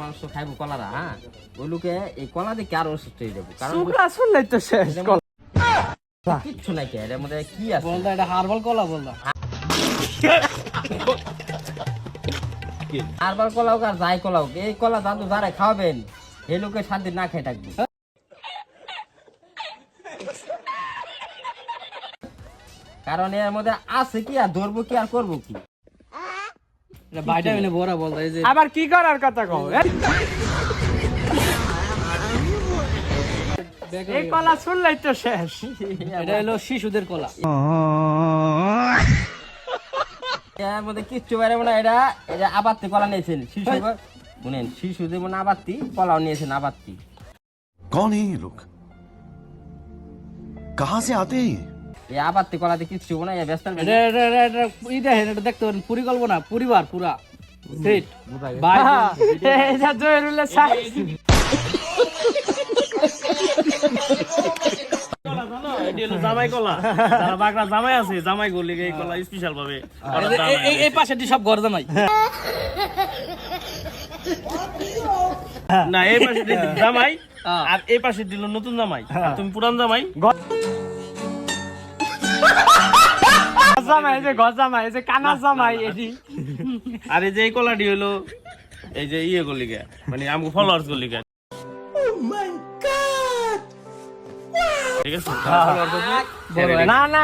মানুষ তো খাইবো কলারা, হ্যাঁ ওই লোকে এই কলা দিয়ে আরো অসুস্থ হয়ে যাবো, কারণ শুকনা শুনলেই তো শেষ। কিচ্ছু নাই কে এর মধ্যে কি আছে বলদা এটা হারবাল কলা বলদা। আরবার কলা হোক আর যাই কলা হোক, এই কলা দাদু যারা খাওয়াবেন এই লোকে শান্তি না খেয়ে থাকবে। কারণ এর মধ্যে আছে কি আর ধরবো কি আর করবো কি, এটা ভাইটামিনে ভরা বলদা। এই যে আবার কি করার কথা কও, এই কলা শুনলেই তো শেষ। এটা হলো শিশুদের কলা। এর মধ্যে কিচ্ছু বাইরে না, এটা এটা আবাত্তি কলা নিয়েছেন শিশু, শুনেন শিশুদের মনে আবাত্তি কলাও নিয়েছেন আবাত্তি। कौन है ये लोग कहां से आते हैं এই আবাত্তি কলাতে কিচ্ছু না, এই ব্যস্ত এটা ই দেখেন, এটা দেখতে পারেন পরিকল্পনা পরিবার পুরা সেট ভাই। এটা জয়রুলের সাইজ জামাই কলা, যারা বাগড়া জামাই আছে জামাই গলি এই কলা স্পেশাল ভাবে। এই পাশেটি সব ঘর জামাই না, এই পাশে দিল জামাই আর এই পাশে দিল নতুন জামাই, আর তুমি পুরান জামাই। জামাই, এই যে ঘর জামাই, এই যে কানা জামাই এটি। আর এই যে এই কলাটি হলো এই যে ইয়ে গলিকা, মানে আমগো ফলোয়ার্স গলিকা। ঠিক আছে, না না